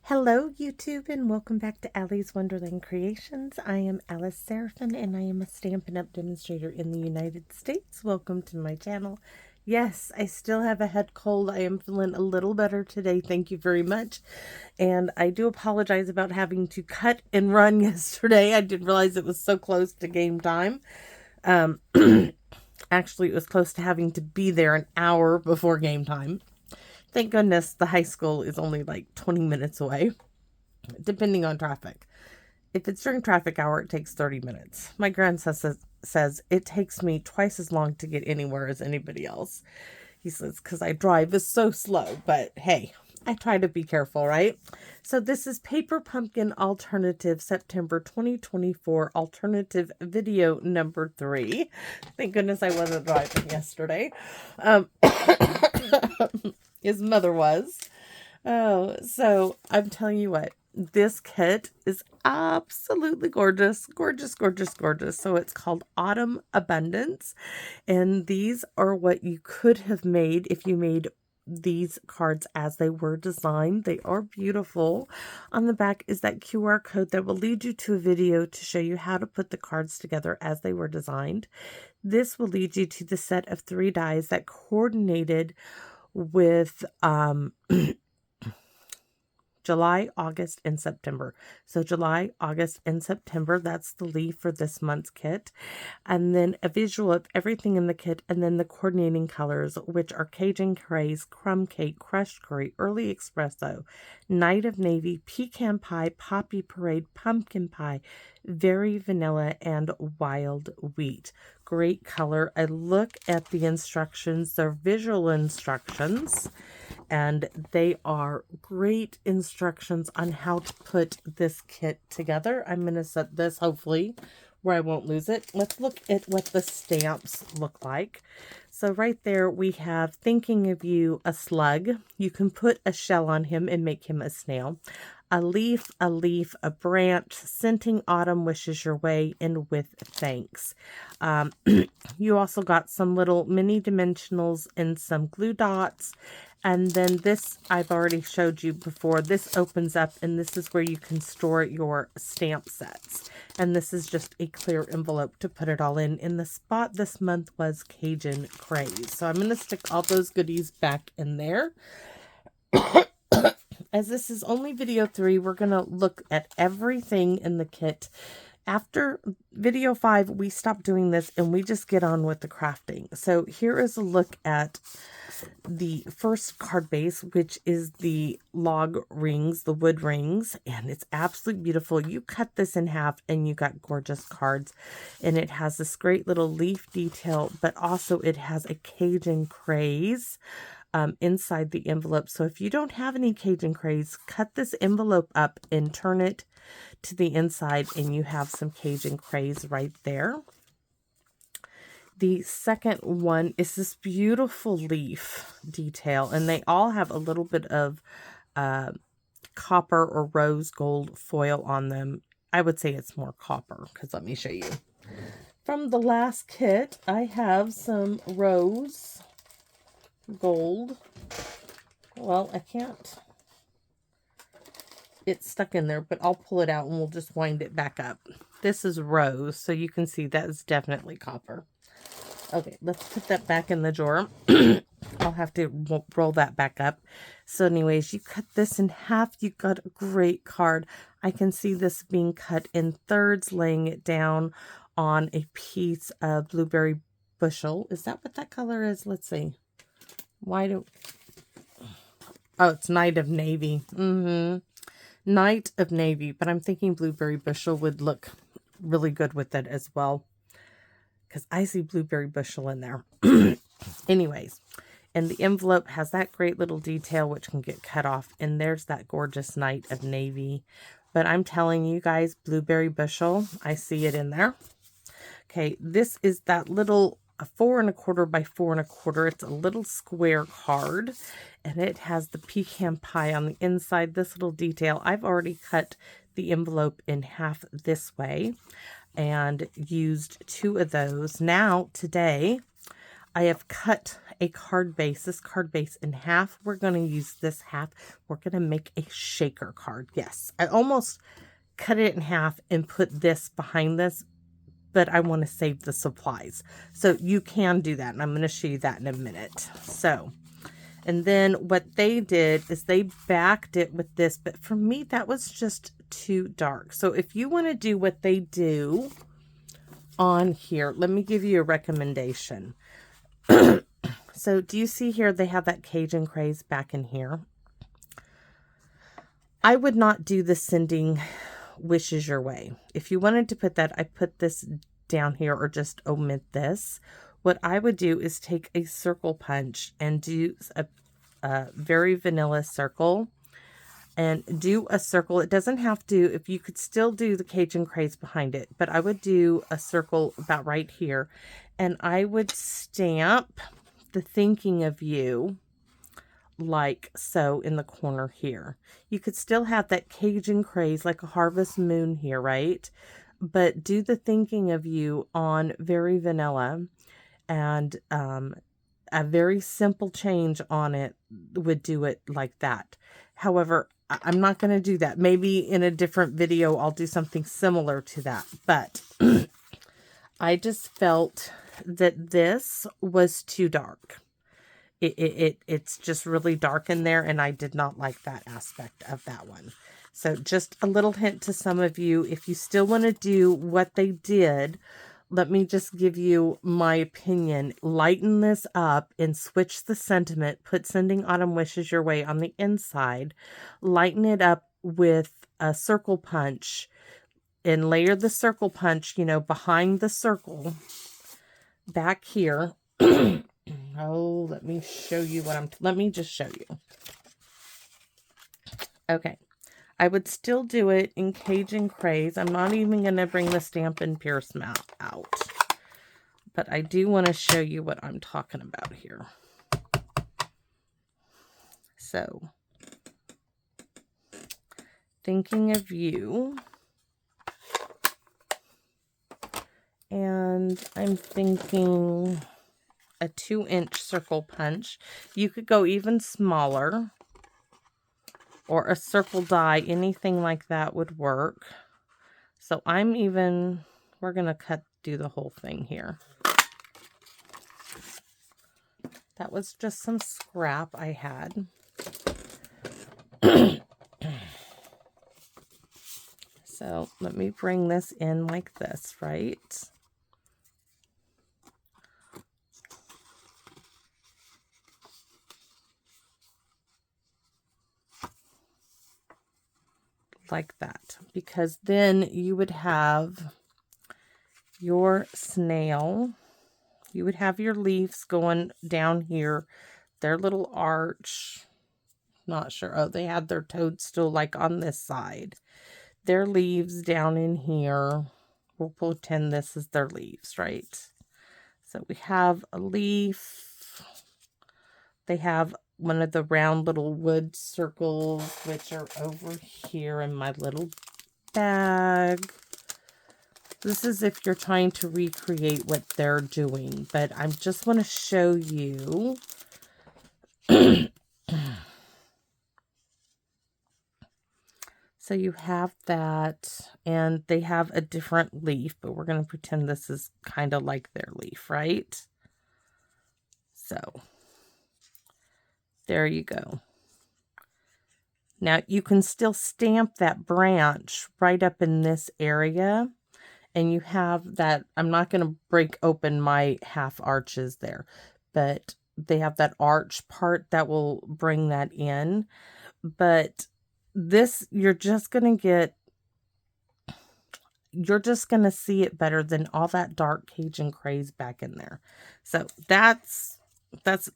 Hello YouTube and welcome back to Allie's Wonderland Creations. I am Alice Seraphin and I am a Stampin' Up! Demonstrator in the United States. Welcome to my channel. Yes, I still have a head cold. I am feeling a little better today. Thank you very much. And I do apologize about having to cut and run yesterday. I didn't realize it was so close to game time. Actually, it was close to having to be there an hour before game time. Thank goodness the high school is only like 20 minutes away, depending on traffic. If it's during traffic hour, it takes 30 minutes. My grandson says it takes me twice as long to get anywhere as anybody else. He says, because I drive is so slow, but hey, I try to be careful, right? So this is Paper Pumpkin Alternative September 2024 Alternative Video number 3. Thank goodness I wasn't driving yesterday. His mother was. Oh, so I'm telling you what, this kit is absolutely gorgeous, gorgeous, gorgeous, gorgeous. So it's called Autumn Abundance, and these are what you could have made if you made these cards as they were designed. They are beautiful. On the back is that QR code that will lead you to a video to show you how to put the cards together as they were designed. This will lead you to the set of 3 dies that coordinated with July, August, and September. So July, August, and September, that's the leaf for this month's kit. And then a visual of everything in the kit, and then the coordinating colors, which are Cajun Craze, Crumb Cake, Crushed Curry, Early Espresso, Night of Navy, Pecan Pie, Poppy Parade, Pumpkin Pie, Very Vanilla, and Wild Wheat. Great color. I look at the instructions. They're visual instructions, and they are great instructions on how to put this kit together. I'm going to set this, hopefully, where I won't lose it. Let's look at what the stamps look like. So right there we have Thinking of You, a slug. You can put a shell on him and make him a snail. A leaf, a branch, scenting autumn wishes your way, and with thanks. You also got some little mini dimensionals and some glue dots. And then this, I've already showed you before. This opens up, and this is where you can store your stamp sets. And this is just a clear envelope to put it all in. And the spot this month was Cajun Craze. So I'm going to stick all those goodies back in there. As this is only video 3, we're going to look at everything in the kit. After video 5, we stop doing this and we just get on with the crafting. So here is a look at the first card base, which is the log rings, the wood rings, and it's absolutely beautiful. You cut this in half and you got gorgeous cards, and it has this great little leaf detail, but also it has a Cajun Craze inside the envelope. So if you don't have any Cajun Craze, cut this envelope up and turn it to the inside, and you have some Cajun Craze right there. The second one is this beautiful leaf detail, and they all have a little bit of copper or rose gold foil on them. I would say it's more copper, because let me show you. From the last kit, I have some rose gold. Well, I can't. It's stuck in there, but I'll pull it out and we'll just wind it back up. This is rose, so you can see that is definitely copper. Okay, let's put that back in the drawer. I'll have to roll that back up. So anyways, you cut this in half. You got a great card. I can see this being cut in thirds, laying it down on a piece of blueberry bushel. Is that what that color is? Let's see. Oh, it's Night of Navy. Night of Navy, but I'm thinking blueberry bushel would look really good with it as well, because I see blueberry bushel in there. Anyways, and the envelope has that great little detail which can get cut off, and there's that gorgeous Night of Navy. But I'm telling you guys, blueberry bushel, I see it in there. Okay, this is that little 4 1/4 by 4 1/4. It's a little square card, and it has the pecan pie on the inside. This little detail, I've already cut the envelope in half this way and used 2 of those. Now, today, I have cut a card base, this card base in half. We're going to use this half. We're going to make a shaker card. Yes, I almost cut it in half and put this behind this, but I want to save the supplies. So you can do that, and I'm going to show you that in a minute. So, and then what they did is they backed it with this, but for me, that was just too dark. So if you want to do what they do on here, let me give you a recommendation. So do you see here, they have that Cajun craze back in here? I would not do the sending wishes your way. If you wanted to put that, I put this down here, or just omit this. What I would do is take a circle punch and do a very vanilla circle, and do a circle. It doesn't have to, if you could still do the Cajun craze behind it, but I would do a circle about right here, and I would stamp the thinking of you like so in the corner here. You could still have that Cajun craze like a harvest moon here, right? But do the thinking of you on very vanilla, and a very simple change on it would do it like that. However, I'm not going to do that. Maybe in a different video, I'll do something similar to that. But I just felt that this was too dark. It's just really dark in there, and I did not like that aspect of that one. So just a little hint to some of you, if you still want to do what they did, let me just give you my opinion. Lighten this up and switch the sentiment. Put sending autumn wishes your way on the inside. Lighten it up with a circle punch, and layer the circle punch, you know, behind the circle back here. Oh, let me show you what let me just show you. Okay. I would still do it in Cajun craze. I'm not even going to bring the Stampin' Pierce mount out. But I do want to show you what I'm talking about here. So, thinking of you. And I'm thinking a 2-inch circle punch. You could go even smaller, or a circle die, anything like that would work. So we're going to do the whole thing here. That was just some scrap I had. So let me bring this in like this, right? Like that, because then you would have your snail, you would have your leaves going down here, their little arch, not sure, oh, they had their toadstool like on this side, their leaves down in here, we'll pretend this is their leaves, right? So we have a leaf, they have one of the round little wood circles, which are over here in my little bag. This is if you're trying to recreate what they're doing, but I just want to show you. So you have that, and they have a different leaf, but we're going to pretend this is kind of like their leaf, right? So there you go. Now you can still stamp that branch right up in this area, and you have that. I'm not going to break open my half arches there, but they have that arch part that will bring that in. But this, you're just going to see it better than all that dark Cajun craze back in there. So that's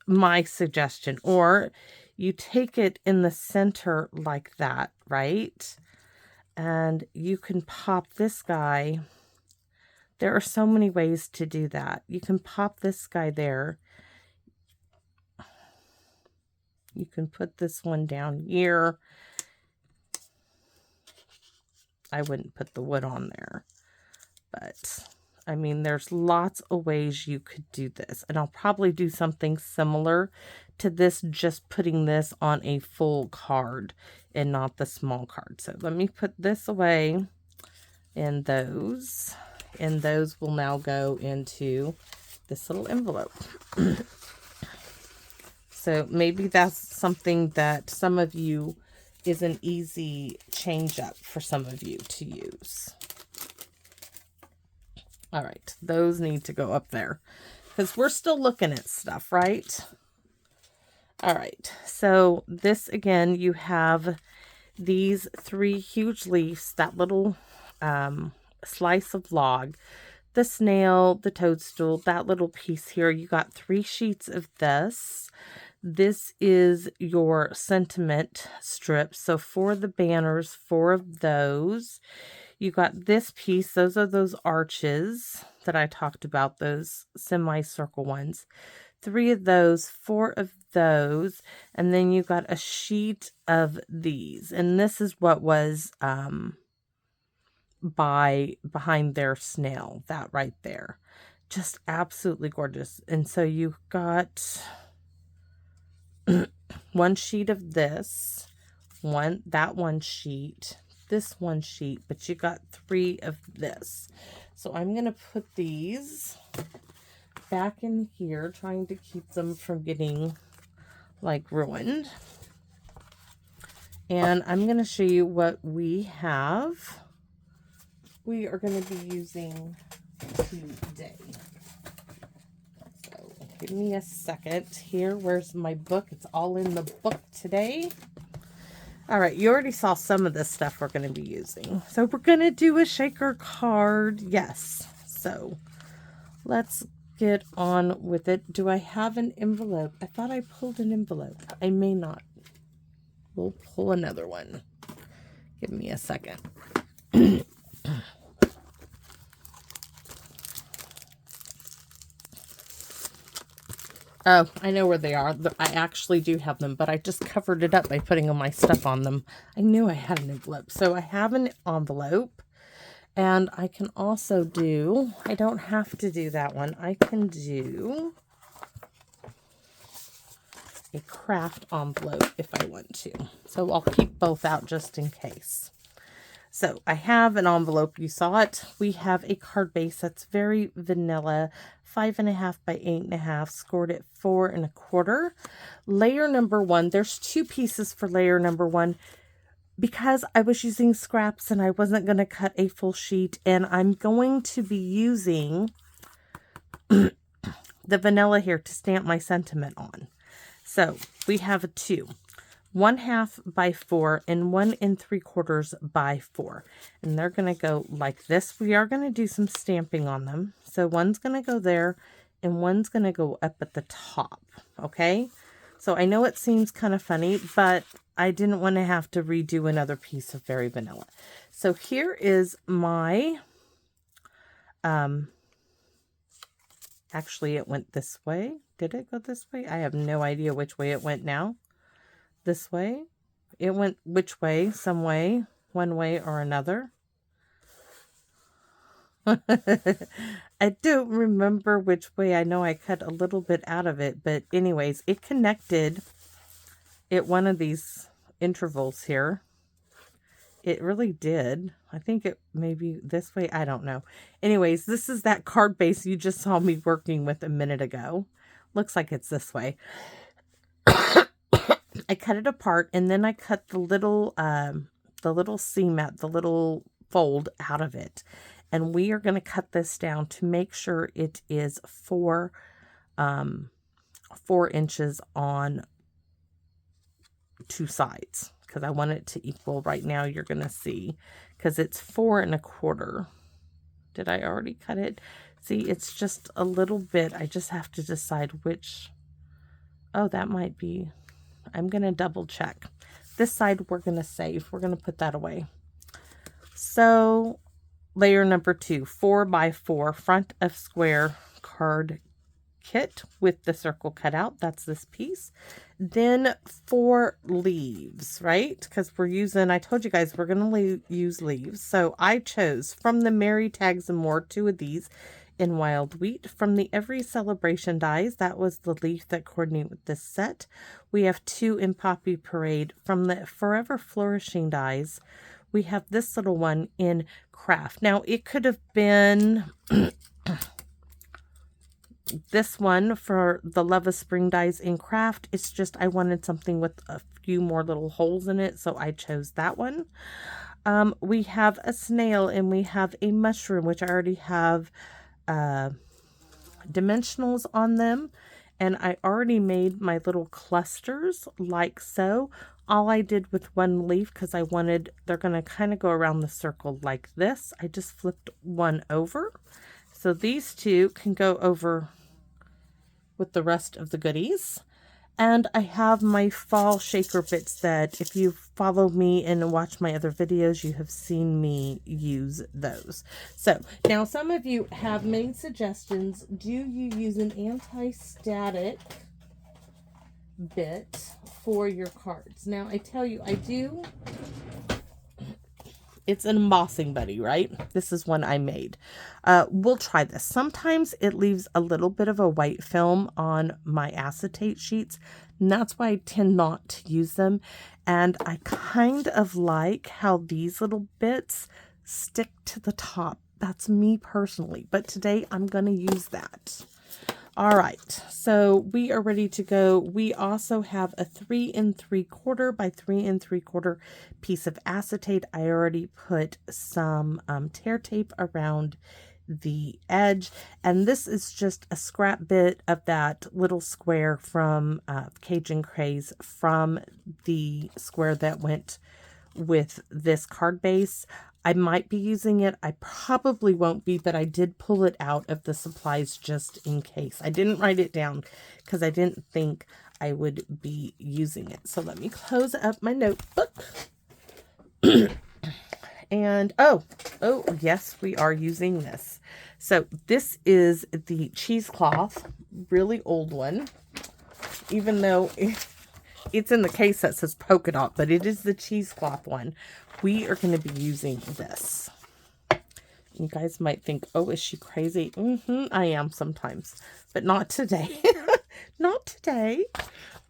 my suggestion. Or you take it in the center like that, right? And you can pop this guy. There are so many ways to do that. You can pop this guy there. You can put this one down here. I wouldn't put the wood on there, but I mean, there's lots of ways you could do this. And I'll probably do something similar to this, just putting this on a full card and not the small card. So let me put this away in those. And those will now go into this little envelope. So maybe that's something that some of you is an easy change up for some of you to use. All right, those need to go up there because we're still looking at stuff, right? All right, so this again, you have these 3 huge leaves, that little slice of log, the snail, the toadstool, that little piece here. You got 3 sheets of this. This is your sentiment strip. So for the banners, 4 of those. You got this piece. Those are those arches that I talked about, those semicircle ones. 3 of those, 4 of those, and then you got a sheet of these. And this is what was behind their snail, that right there. Just absolutely gorgeous. And so you've got 1 sheet of this, that 1 sheet, this 1 sheet, but you got 3 of this. So I'm going to put these back in here, trying to keep them from getting like ruined. And I'm going to show you what we have. We are going to be using today. So give me a second here. Where's my book? It's all in the book today. All right, you already saw some of this stuff we're going to be using. So we're going to do a shaker card. Yes. So let's get on with it. Do I have an envelope? I thought I pulled an envelope. I may not. We'll pull another one. Give me a second. Oh, I know where they are. I actually do have them, but I just covered it up by putting all my stuff on them. I knew I had an envelope. So I have an envelope, and I can also do, I don't have to do that one. I can do a Kraft envelope if I want to. So I'll keep both out just in case. So I have an envelope. You saw it. We have a card base that's very vanilla, 5.5 by 8.5, scored at 4 1/4. Layer number 1. There's 2 pieces for layer number 1 because I was using scraps and I wasn't going to cut a full sheet, and I'm going to be using the vanilla here to stamp my sentiment on. So we have a 2. 1/2 by 4 and 1 3/4 by 4. And they're going to go like this. We are going to do some stamping on them. So one's going to go there and one's going to go up at the top. Okay. So I know it seems kind of funny, but I didn't want to have to redo another piece of Very Vanilla. So here is my, actually it went this way. Did it go this way? I have no idea which way it went now. This way. It went which way? Some way, one way or another. I don't remember which way. I know I cut a little bit out of it, but anyways, it connected at one of these intervals here. It really did. I think it maybe this way. I don't know. Anyways, this is that card base you just saw me working with a minute ago. Looks like it's this way. I cut it apart, and then I cut the little seam out, the little fold out of it. And we are going to cut this down to make sure it is 4 inches on 2 sides, because I want it to equal. Right now you're going to see, because it's 4 1/4. Did I already cut it? See, it's just a little bit. I just have to decide which. Oh, that might be. I'm going to double check. This side we're going to save. We're going to put that away. So layer number 2, 4 by 4, front of square card kit with the circle cut out. That's this piece. Then 4 leaves, right? Because we're using, I told you guys we're going to use leaves. So I chose from the Merry Tags and More 2 of these in Wild Wheat. From the Every Celebration Dies, that was the leaf that coordinated with this set. We have 2 in Poppy Parade. From the Forever Flourishing Dies, we have this little one in Kraft. Now, it could have been this one for the Love of Spring Dies in Kraft. It's just I wanted something with a few more little holes in it, so I chose that one. We have a snail and we have a mushroom, which I already have dimensionals on them, and I already made my little clusters like so. All I did with one leaf, because I wanted, they're going to kind of go around the circle like this, I just flipped one over. So these 2 can go over with the rest of the goodies. And I have my fall shaker bits that if you follow me and watch my other videos, you have seen me use those. So now some of you have made suggestions. Do you use an anti-static bit for your cards? Now I tell you, I do. It's an embossing buddy, right? This is one I made. We'll try this. Sometimes it leaves a little bit of a white film on my acetate sheets, and that's why I tend not to use them. And I kind of like how these little bits stick to the top. That's me personally, but today I'm going to use that. All right, so we are ready to go. We also have a 3 3/4 by 3 3/4 piece of acetate. I already put some tear tape around the edge, and this is just a scrap bit of that little square from Cajun Craze, from the square that went with this card base. I might be using it. I probably won't be, but I did pull it out of the supplies just in case. I didn't write it down because I didn't think I would be using it. So let me close up my notebook. And oh, yes, we are using this. So this is the cheesecloth, really old one, even though it's in the case that says polka dot, but it is the cheesecloth one. We are going to be using this. You guys might think, oh, is she crazy? I am sometimes, but not today. Not today.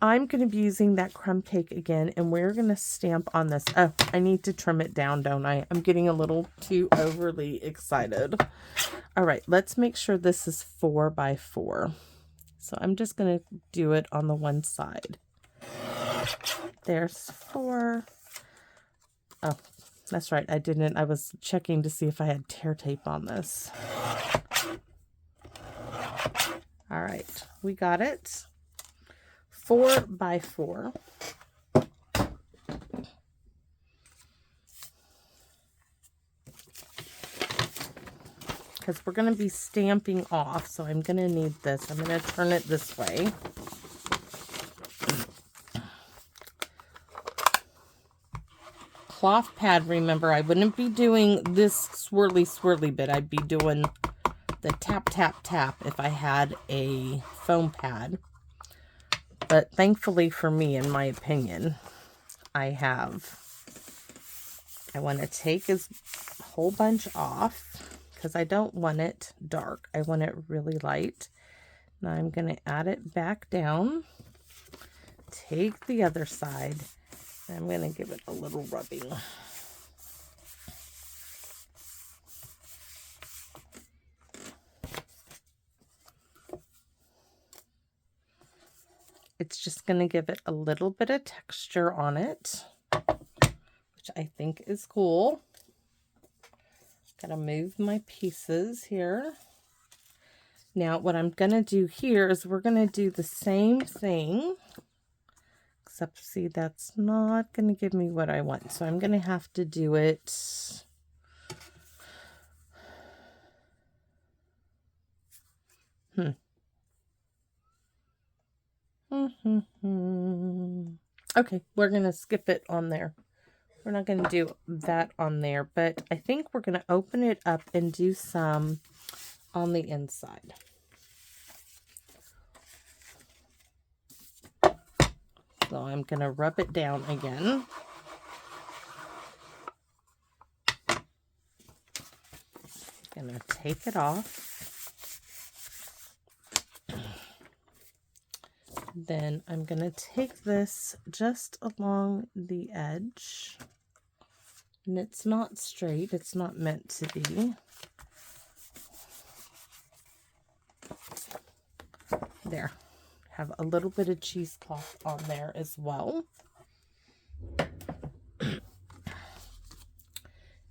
I'm going to be using that crumb cake again, and we're going to stamp on this. Oh, I need to trim it down, don't I? I'm getting a little too overly excited. All right, let's make sure this is 4 by 4. So I'm just going to do it on the one side. There's 4. Oh, that's right. I was checking to see if I had tear tape on this. All right, we got it. 4 by 4. Because we're going to be stamping off, so I'm going to need this. I'm going to turn it this way. Cloth pad, remember, I wouldn't be doing this swirly bit. I'd be doing the tap, tap, tap if I had a foam pad. But thankfully for me, in my opinion, I want to take a whole bunch off because I don't want it dark. I want it really light. Now I'm going to add it back down. Take the other side. I'm going to give it a little rubbing. It's just going to give it a little bit of texture on it, which I think is cool. Got to move my pieces here. Now what I'm going to do here is we're going to do the same thing. Except, see, that's not going to give me what I want. So I'm going to have to do it. Okay, we're going to skip it on there. We're not going to do that on there. But I think we're going to open it up and do some on the inside. So I'm going to rub it down again. Going to take it off. Then I'm going to take this just along the edge. And it's not straight. It's not meant to be. There. Have a little bit of cheesecloth on there as well.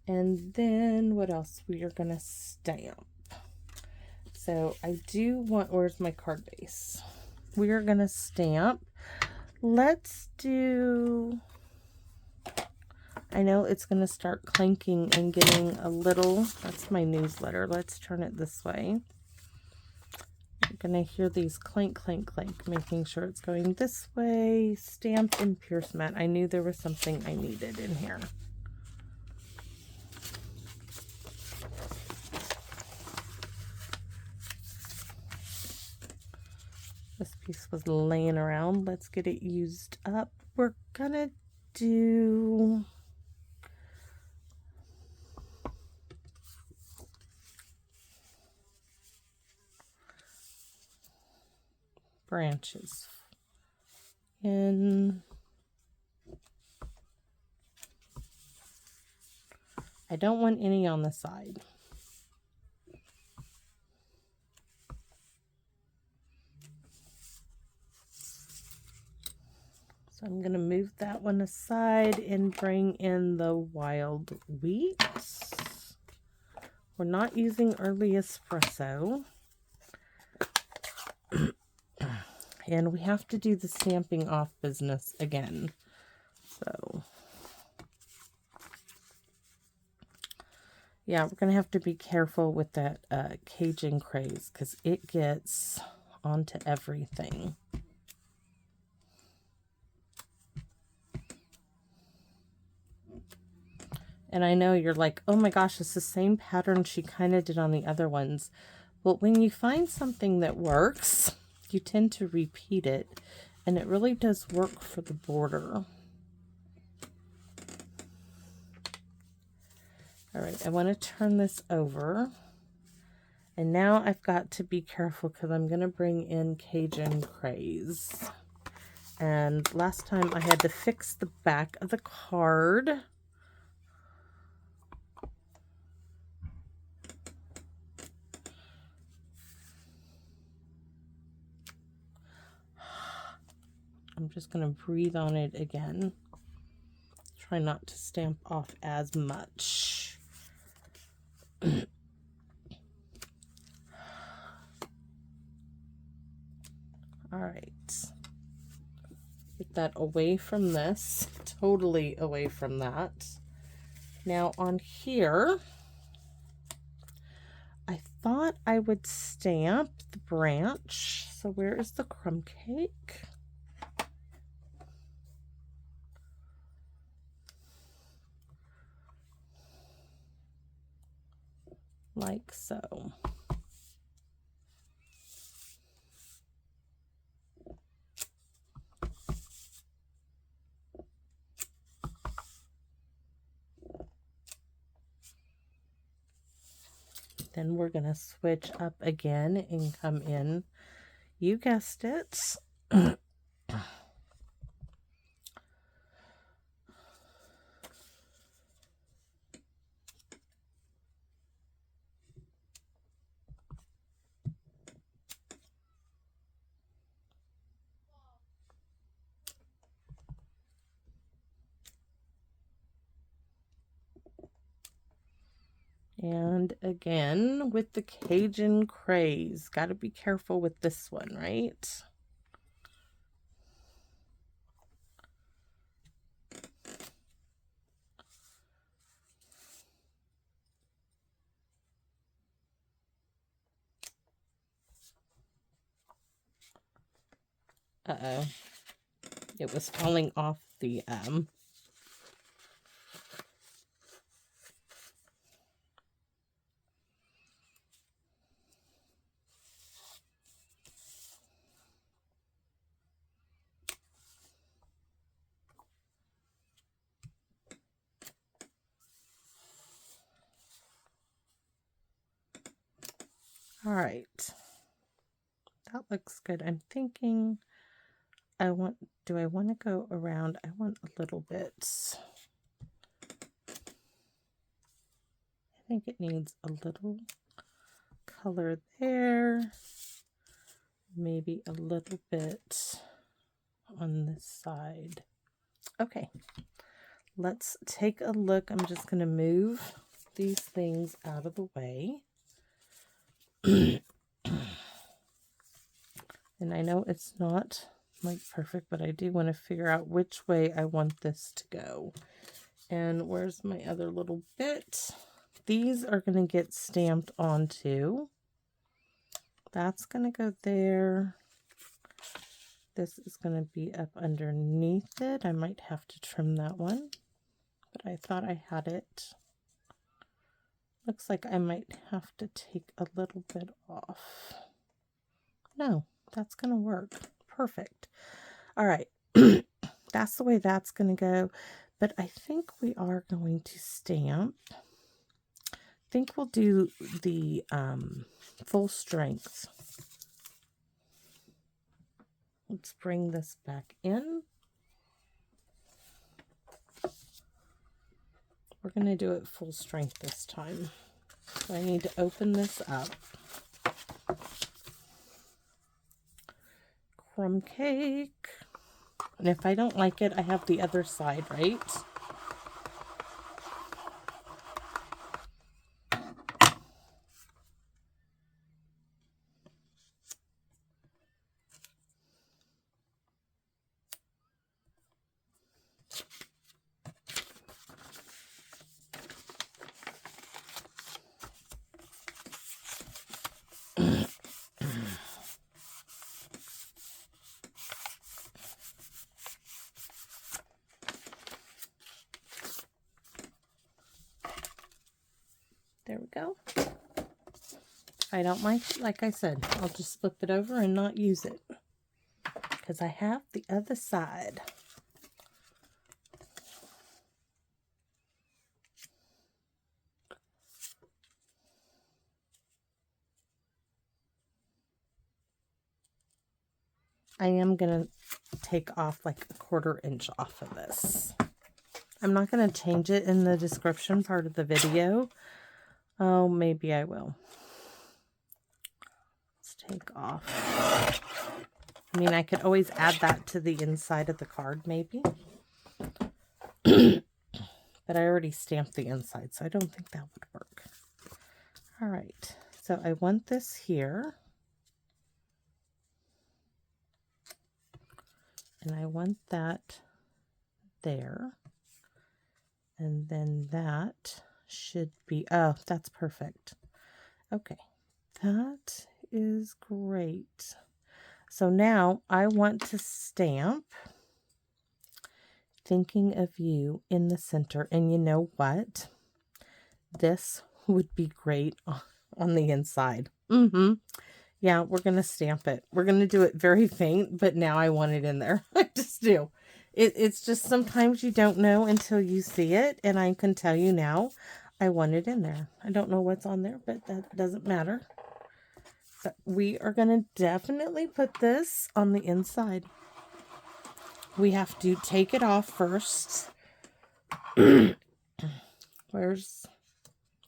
And then what else? We are going to stamp. So I do want, where's my card base? We are going to stamp. Let's do, I know it's going to start clanking and getting a little, that's my newsletter. Let's turn it this way. You're going to hear these clank, clank, clank, making sure it's going this way. Stamp and Pierce Mat. I knew there was something I needed in here. This piece was laying around. Let's get it used up. We're going to do branches. And I don't want any on the side. So I'm going to move that one aside and bring in the wild wheat. We're not using early espresso. And we have to do the stamping off business again. So, yeah, we're going to have to be careful with that Cajun craze because it gets onto everything. And I know you're like, oh my gosh, it's the same pattern she kind of did on the other ones. Well, when you find something that works, you tend to repeat it. And it really does work for the border. All right, I want to turn this over. And now I've got to be careful because I'm going to bring in Cajun craze. And last time I had to fix the back of the card. I'm just going to breathe on it again. Try not to stamp off as much. All right. Get that away from this. Totally away from that. Now on here, I thought I would stamp the branch. So where is the crumb cake? Like so. Then we're going to switch up again and come in. You guessed it. And again, with the Cajun craze, got to be careful with this one, right? Uh-oh. It was falling off the, All right. That looks good. I'm thinking do I want to go around? I want a little bit. I think it needs a little color there. Maybe a little bit on this side. Okay, let's take a look. I'm just going to move these things out of the way. And I know it's not like perfect, but I do want to figure out which way I want this to go. And where's my other little bit? These are going to get stamped onto. That's going to go there. This is going to be up underneath it. I might have to trim that one, but I thought I had it. Looks like I might have to take a little bit off. No, that's going to work. Perfect. All right. That's the way that's going to go. But I think we are going to stamp. I think we'll do the full strength. Let's bring this back in. We're going to do it full strength this time. So I need to open this up. Crumb cake. And if I don't like it, I have the other side, right? There we go. If I don't like I said, I'll just flip it over and not use it. Because I have the other side. I am going to take off like a 1/4 inch off of this. I'm not going to change it in the description part of the video. Oh, maybe I will. Let's take off. I mean, I could always add that to the inside of the card, maybe. But I already stamped the inside, so I don't think that would work. All right, so I want this here. And I want that there. And then that should be, oh, that's perfect. Okay, that is great. So now I want to stamp Thinking of You in the center. And you know what? This would be great on the inside. Yeah, we're going to stamp it. We're going to do it very faint, but now I want it in there. I just do. It's just sometimes you don't know until you see it, and I can tell you now, I want it in there. I don't know what's on there, but that doesn't matter. But we are going to definitely put this on the inside. We have to take it off first. Where's...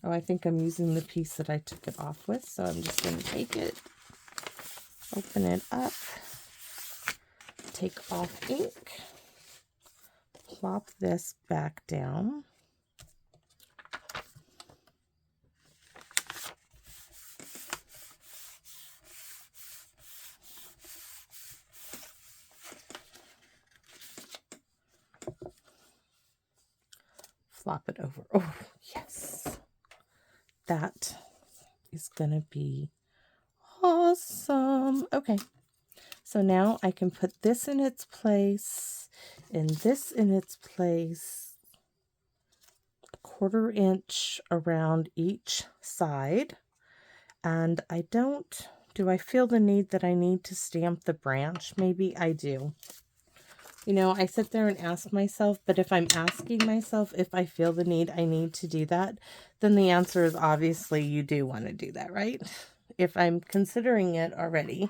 Oh, I think I'm using the piece that I took it off with, so I'm just going to take it, open it up, take off ink, plop this back down. Flop it over. Oh, yes. That is going to be awesome. Okay. So now I can put this in its place and this in its place. 1/4 inch around each side. And I don't, do I feel the need that I need to stamp the branch? Maybe I do. You know, I sit there and ask myself, but if I'm asking myself if I feel the need I need to do that, then the answer is obviously you do want to do that, right? if I'm considering it already,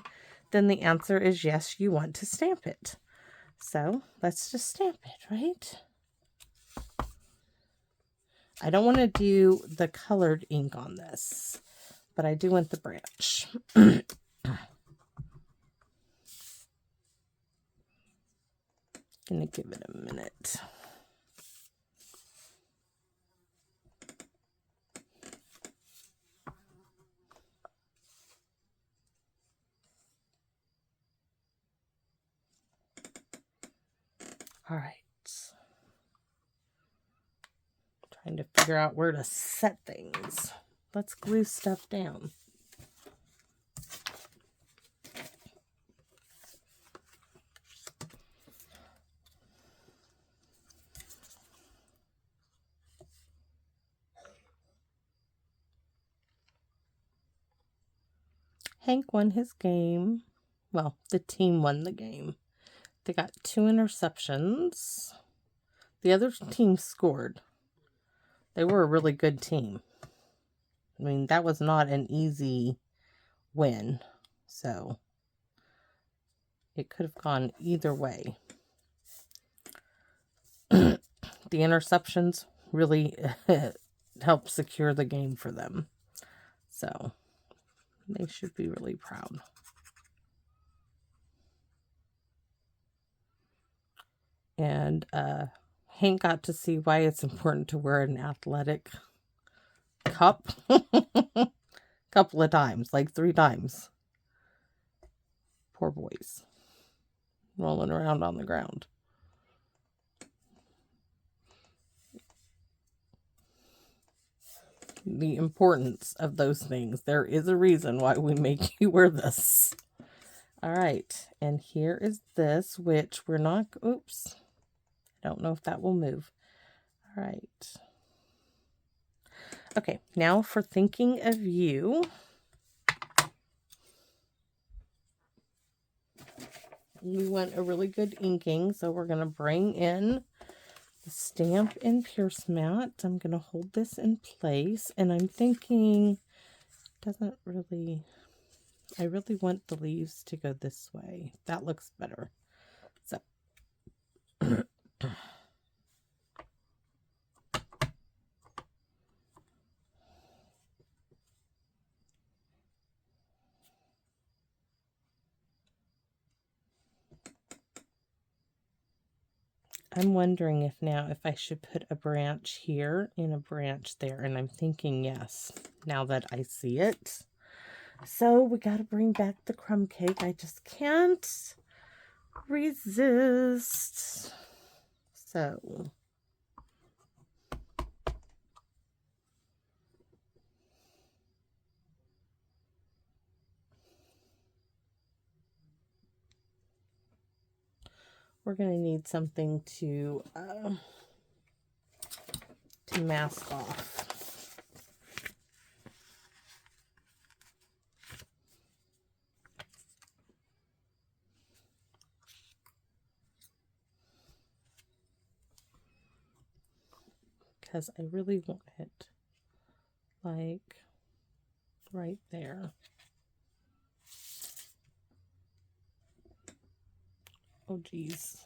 then the answer is yes, you want to stamp it. So let's just stamp it, right? I don't want to do the colored ink on this, but I do want the branch. Gonna give it a minute. All right. Trying to figure out where to set things. Let's glue stuff down. Hank won his game. Well, the team won the game. They got 2 interceptions. The other team scored. They were a really good team. I mean, that was not an easy win. So, it could have gone either way. The interceptions really helped secure the game for them. So, they should be really proud. And Hank got to see why it's important to wear an athletic cup. Couple of times, like 3 times. Poor boys. Rolling around on the ground. The importance of those things. There is a reason why we make you wear this. All right. And here is this, which we're not... Oops. I don't know if that will move. All right. Okay. Now for thinking of you. We want a really good inking, so we're going to bring in the stamp and pierce mat. I'm going to hold this in place, and I'm thinking, doesn't really, I really want the leaves to go this way. That looks better. So, I'm wondering if I should put a branch here and a branch there, and I'm thinking yes, now that I see it. So we got to bring back the crumb cake. I just can't resist. So we're going to need something to mask off. Because I really want it like right there. Oh geez.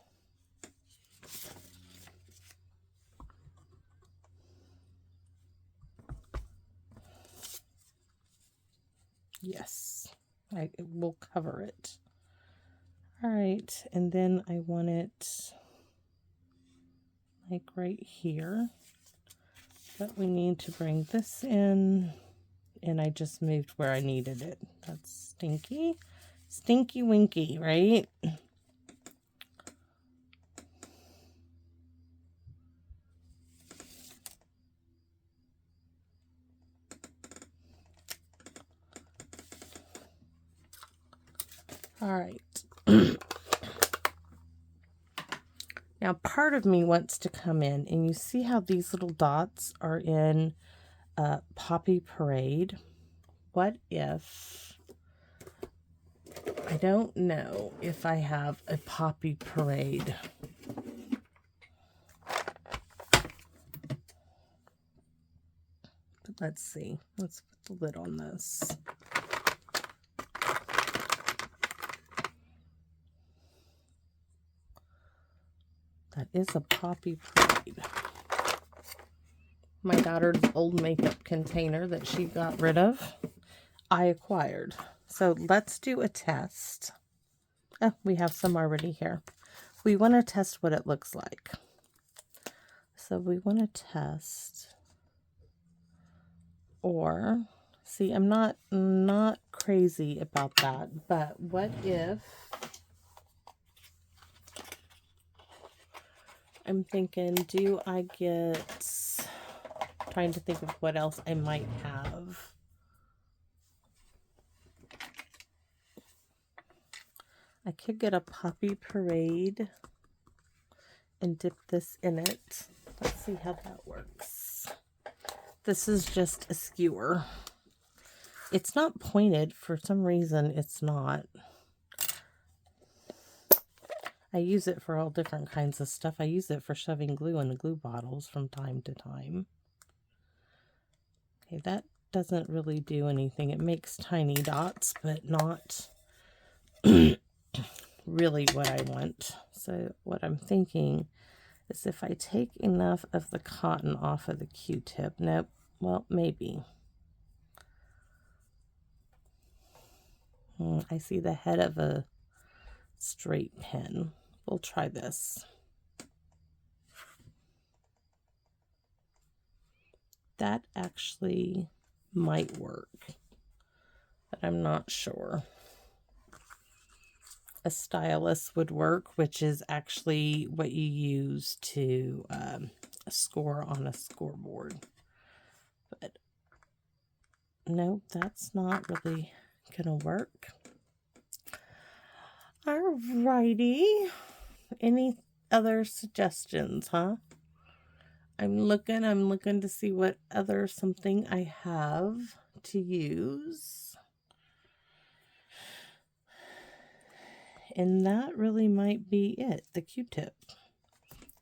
Yes, it will cover it. All right, and then I want it like right here. But we need to bring this in, and I just moved where I needed it. That's stinky. Stinky winky, right? All right. Now, part of me wants to come in, and you see how these little dots are in Poppy Parade? What if... I don't know if I have a Poppy Parade. But let's see. Let's put the lid on this. That is a Poppy Parade. My daughter's old makeup container that she got rid of, I acquired. So let's do a test. Oh, we have some already here. We want to test what it looks like. So we want to test, or see, I'm not crazy about that, but what if I'm thinking, do I get, trying to think of what else I might have. I could get a Poppy Parade and dip this in it. Let's see how that works. This is just a skewer. It's not pointed. For some reason, it's not. I use it for all different kinds of stuff. I use it for shoving glue in the glue bottles from time to time. Okay, that doesn't really do anything. It makes tiny dots, but not really what I want. So what I'm thinking is if I take enough of the cotton off of the Q-tip, nope, well, maybe. I see the head of a straight pin. We'll try this. That actually might work, but I'm not sure. A stylus would work, which is actually what you use to score on a scoreboard. But no, that's not really gonna work. Alrighty. Any other suggestions, huh? I'm looking to see what other something I have to use. And that really might be it, the Q-tip.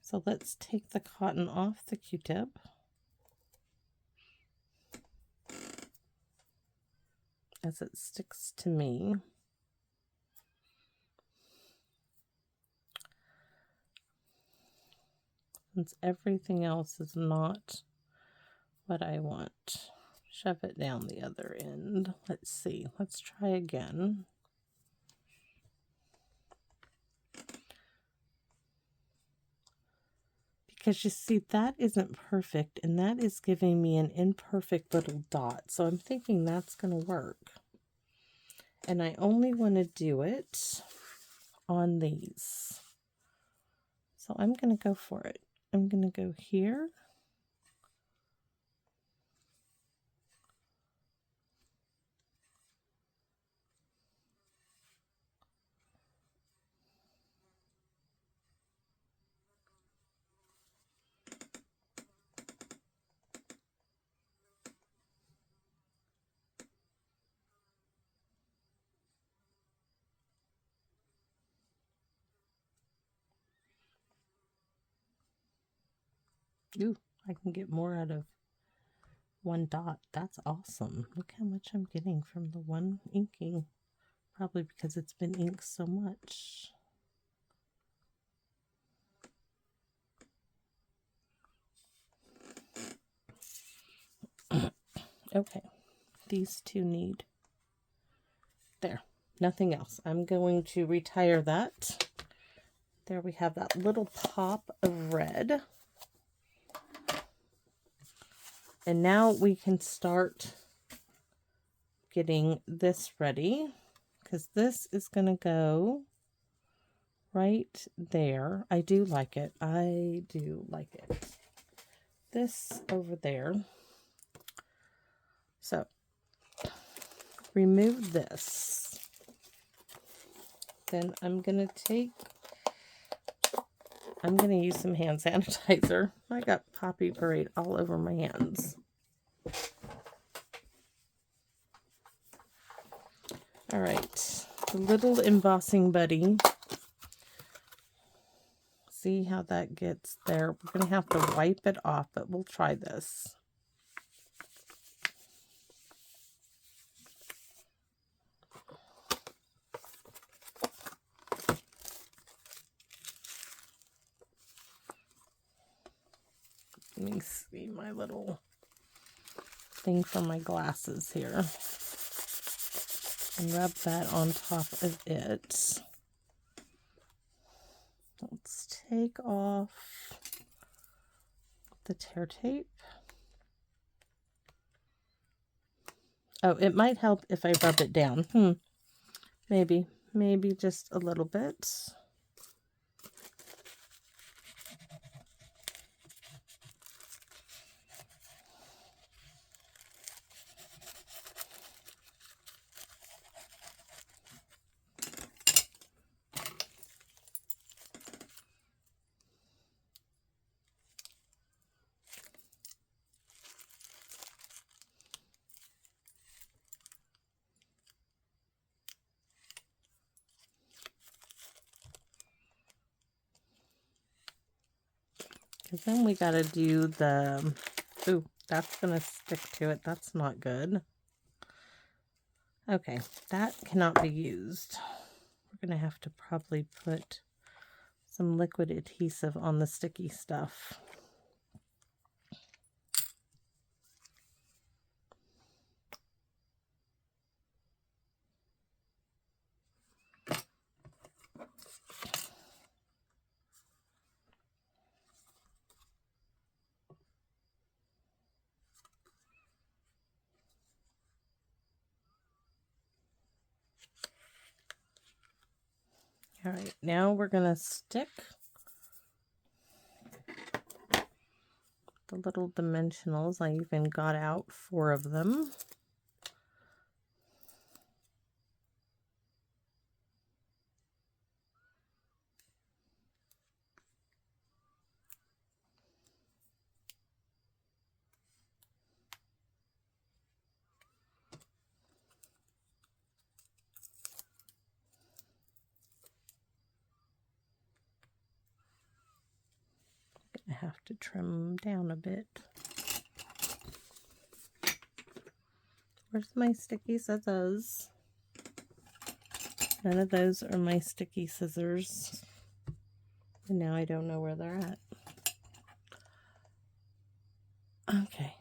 So let's take the cotton off the Q-tip. As it sticks to me. Since everything else is not what I want. Shove it down the other end. Let's see. Let's try again. Because you see, that isn't perfect, and that is giving me an imperfect little dot. So I'm thinking that's going to work. And I only want to do it on these. So I'm going to go for it. I'm going to go here. Ooh, I can get more out of one dot. That's awesome. Look how much I'm getting from the one inking. Probably because it's been inked so much. Okay, these two need. There, nothing else. I'm going to retire that. There we have that little pop of red. And now we can start getting this ready, because this is going to go right there. I do like it. I do like it. This over there. So remove this. Then I'm going to use some hand sanitizer. I got Poppy Parade all over my hands. All right, the little embossing buddy. See how that gets there. We're going to have to wipe it off, but we'll try this. Let me see my little thing for my glasses here. And rub that on top of it. Let's take off the tear tape. Oh, it might help if I rub it down. Maybe just a little bit. Because then we got to do the, ooh, that's going to stick to it. That's not good. Okay, that cannot be used. We're going to have to probably put some liquid adhesive on the sticky stuff. All right, now we're going to stick the little dimensionals. I even got out 4 of them. I have to trim down a bit. Where's my sticky scissors? None of those are my sticky scissors. And now I don't know where they're at. Okay,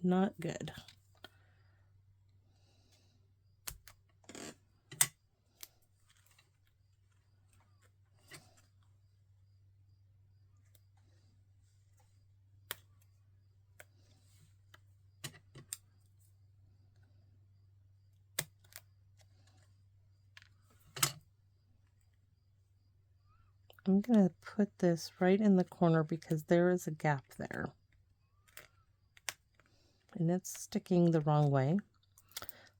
not good. I'm going to put this right in the corner because there is a gap there. And it's sticking the wrong way.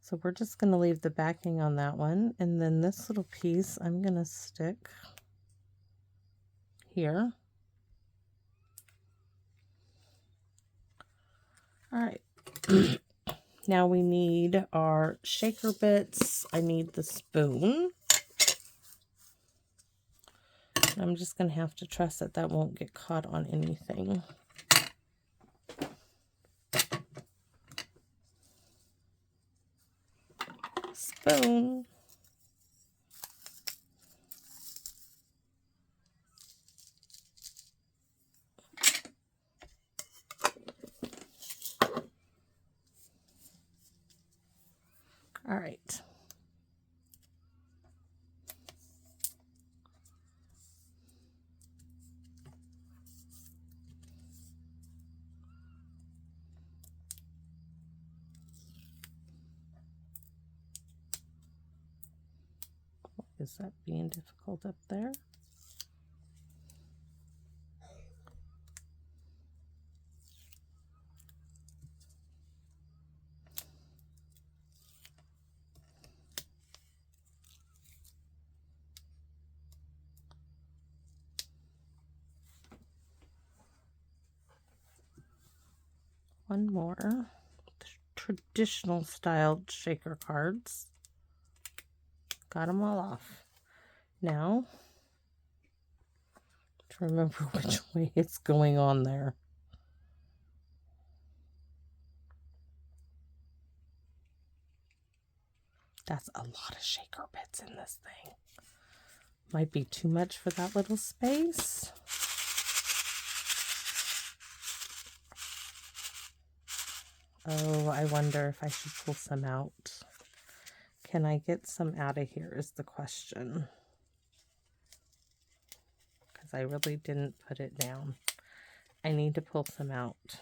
So we're just going to leave the backing on that one. And then this little piece I'm going to stick here. All right. Now we need our shaker bits. I need the spoon. I'm just going to have to trust that that won't get caught on anything. Spoon. All right. Is that being difficult up there? One more. Traditional styled shaker cards. Got them all off. Now, to remember which way it's going on there. That's a lot of shaker bits in this thing. Might be too much for that little space. Oh, I wonder if I should pull some out. Can I get some out of here is the question. Because I really didn't put it down. I need to pull some out.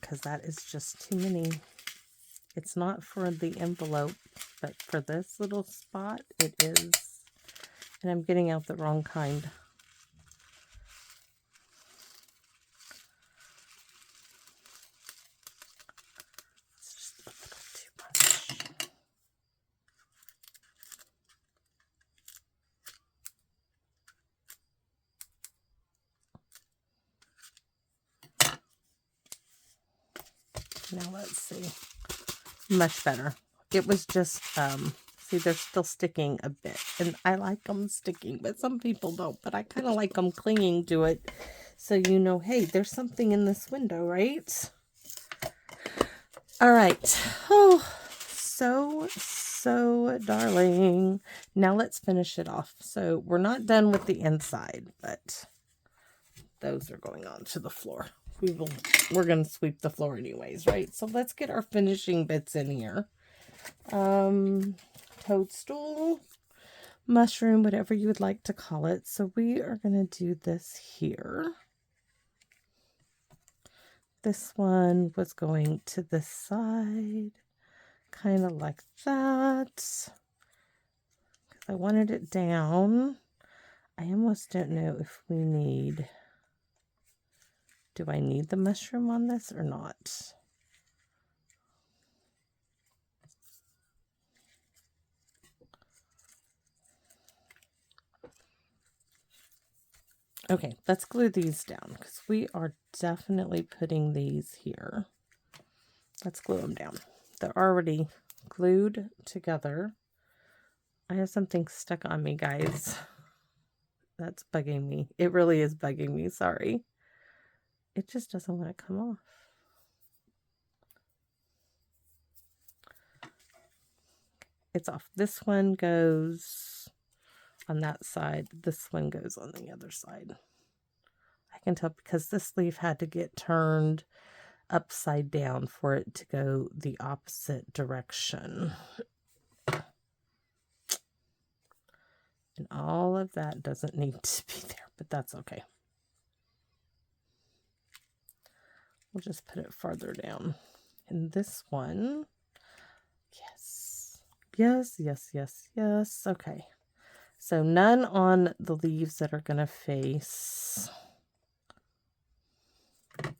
Because that is just too many. It's not for the envelope, but for this little spot, it is. And I'm getting out the wrong kind. It's just a little too much. Now let's see. Much better. It was just, see, they're still sticking a bit. And I like them sticking, but some people don't. But I kind of like them clinging to it. So you know, hey, there's something in this window, right? All right. Oh, so darling. Now let's finish it off. So we're not done with the inside, but those are going on to the floor. We're going to sweep the floor anyways, right? So let's get our finishing bits in here. Toadstool, mushroom, whatever you would like to call it. So we are going to do this here. This one was going to this side, kind of like that. Because I wanted it down. I almost don't know if we need... Do I need the mushroom on this or not? Okay, let's glue these down because we are definitely putting these here. Let's glue them down. They're already glued together. I have something stuck on me, guys. That's bugging me. It really is bugging me. Sorry. It just doesn't want to come off. It's off. This one goes on that side. This one goes on the other side. I can tell because this leaf had to get turned upside down for it to go the opposite direction. And all of that doesn't need to be there, but that's okay. We'll just put it farther down. And this one, yes, yes, yes, yes, yes. Okay. So none on the leaves that are going to face. There.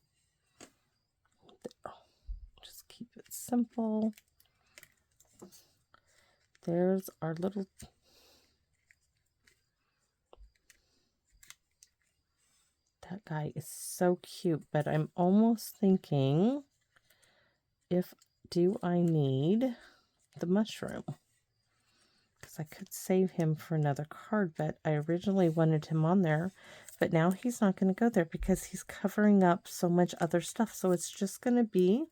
Just keep it simple. There's our little... That guy is so cute, but I'm almost thinking, do I need the mushroom? Because I could save him for another card, but I originally wanted him on there, but now he's not going to go there because he's covering up so much other stuff. So it's just going to be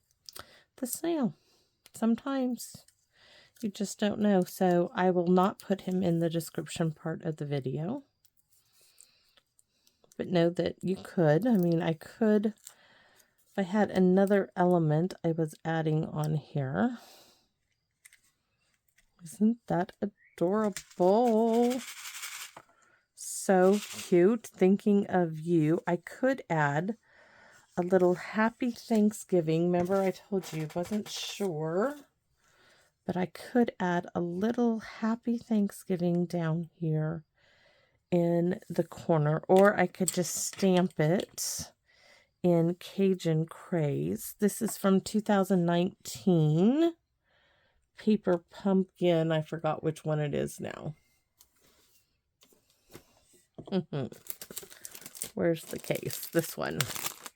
the snail. Sometimes you just don't know. So I will not put him in the description part of the video. But know that you could. I mean, I could, if I had another element I was adding on here. Isn't that adorable? So cute. Thinking of you. I could add a little happy Thanksgiving. Remember I told you I wasn't sure. But I could add a little happy Thanksgiving down here in the corner, or I could just stamp it in Cajun Craze. This is from 2019. Paper Pumpkin. I forgot which one it is now. Where's the case? This one.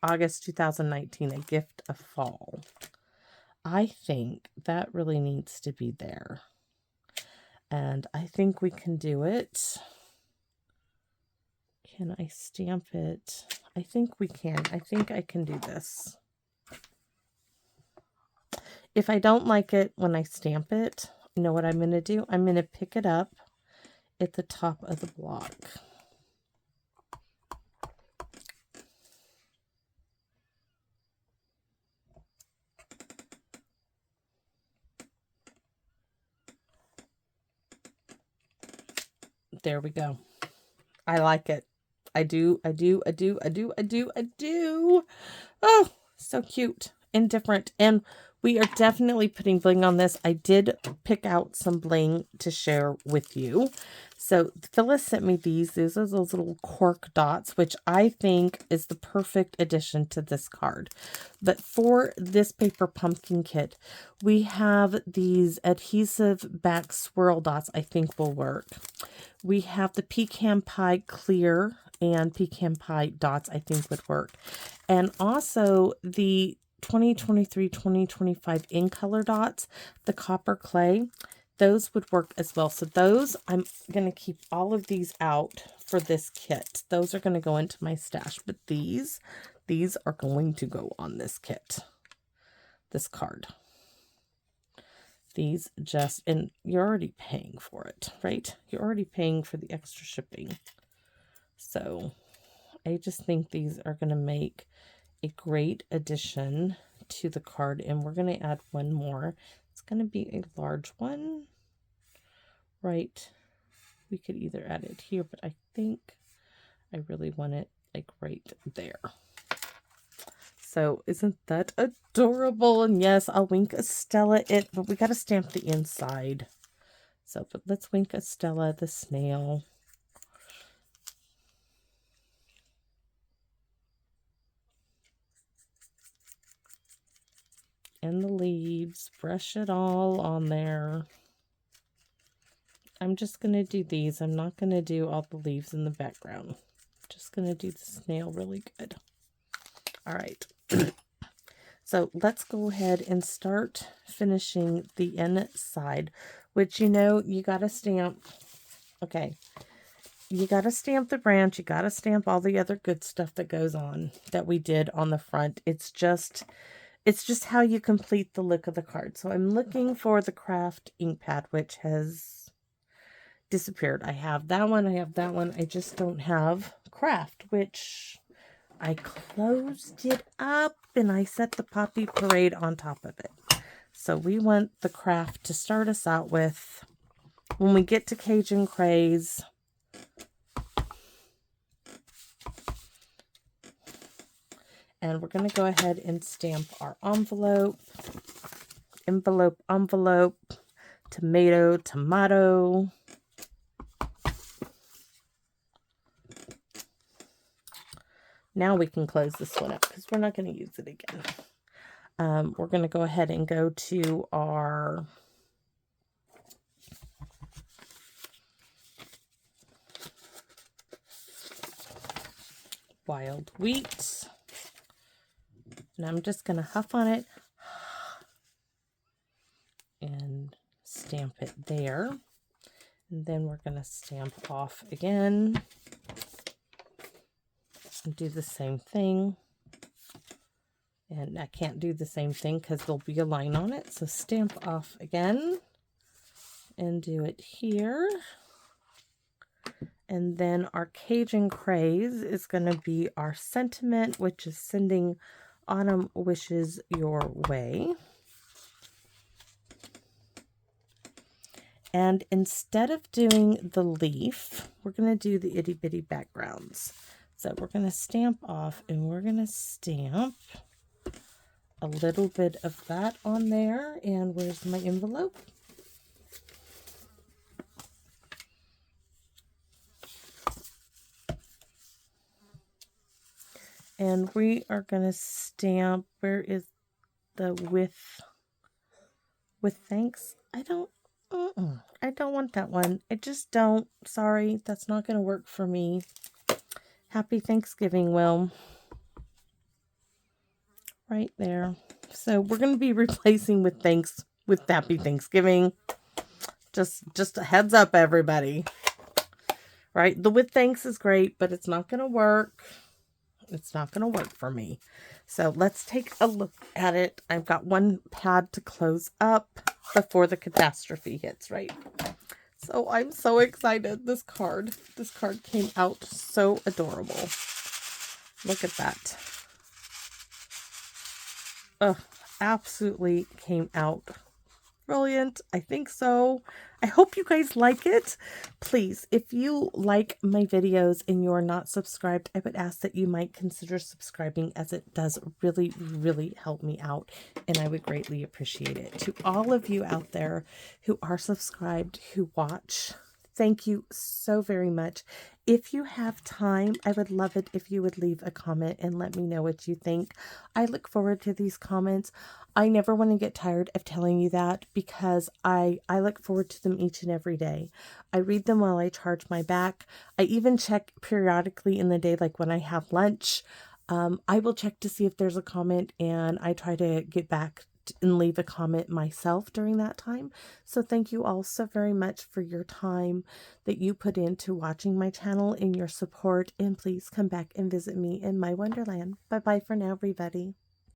August 2019, A Gift of Fall. I think that really needs to be there. And I think we can do it. Can I stamp it? I think we can. I think I can do this. If I don't like it when I stamp it, you know what I'm going to do? I'm going to pick it up at the top of the block. There we go. I like it. I do. Oh, so cute and different. And we are definitely putting bling on this. I did pick out some bling to share with you. So Phyllis sent me these. These are those little cork dots, which I think is the perfect addition to this card. But for this paper pumpkin kit, we have these adhesive back swirl dots I think will work. We have the pecan pie clear and pecan pie dots I think would work. And also the 2023-2025 in color dots, the copper clay, those would work as well. So those, I'm going to keep all of these out for this kit. Those are going to go into my stash, but these are going to go on this kit, this card. These just, and you're already paying for it, right? You're already paying for the extra shipping. So I just think these are going to make a great addition to the card. And we're going to add one more. It's going to be a large one, right? We could either add it here, but I think I really want it like right there. So isn't that adorable? And yes, I'll wink Estella it, but we got to stamp the inside. So, but let's wink Estella the snail. And the leaves, brush it all on there. I'm just going to do these. I'm not going to do all the leaves in the background. I'm just going to do the snail really good. All right. So let's go ahead and start finishing the inside, which, you know, you got to stamp. Okay. You got to stamp the branch. You got to stamp all the other good stuff that goes on that we did on the front. It's just how you complete the look of the card. So I'm looking for the Kraft ink pad, which has disappeared. I have that one. I have that one. I just don't have Kraft, which I closed it up and I set the Poppy Parade on top of it. So we want the Kraft to start us out with. When we get to Cajun Craze, and we're going to go ahead and stamp our envelope, tomato. Now we can close this one up because we're not going to use it again. We're going to go ahead and go to our wild wheat. And I'm just going to huff on it and stamp it there. And then we're going to stamp off again and do the same thing. And I can't do the same thing because there'll be a line on it. So stamp off again and do it here. And then our Cajun Craze is going to be our sentiment, which is sending autumn wishes your way. And instead of doing the leaf, we're going to do the itty bitty backgrounds. So we're going to stamp off and we're going to stamp a little bit of that on there. And where's my envelope? And we are going to stamp, where is the with thanks? I don't want that one. I just don't. Sorry, that's not going to work for me. Happy Thanksgiving, Will. Right there. So we're going to be replacing with Happy Thanksgiving. Just a heads up, everybody. Right? The with thanks is great, but it's not going to work. It's not going to work for me. So let's take a look at it. I've got one pad to close up before the catastrophe hits, right? So I'm so excited. This card came out so adorable. Look at that. Oh, absolutely came out Brilliant. I think so. I hope you guys like it. Please, if you like my videos and you're not subscribed, I would ask that you might consider subscribing, as it does really, really help me out, and I would greatly appreciate it. To all of you out there who are subscribed, who watch, thank you so very much. If you have time, I would love it if you would leave a comment and let me know what you think. I look forward to these comments. I never want to get tired of telling you that, because I look forward to them each and every day. I read them while I charge my back. I even check periodically in the day, like when I have lunch. I will check to see if there's a comment, and I try to get back and leave a comment myself during that time. So thank you all so very much for your time that you put into watching my channel and your support. And please come back and visit me in my wonderland. Bye bye for now, everybody.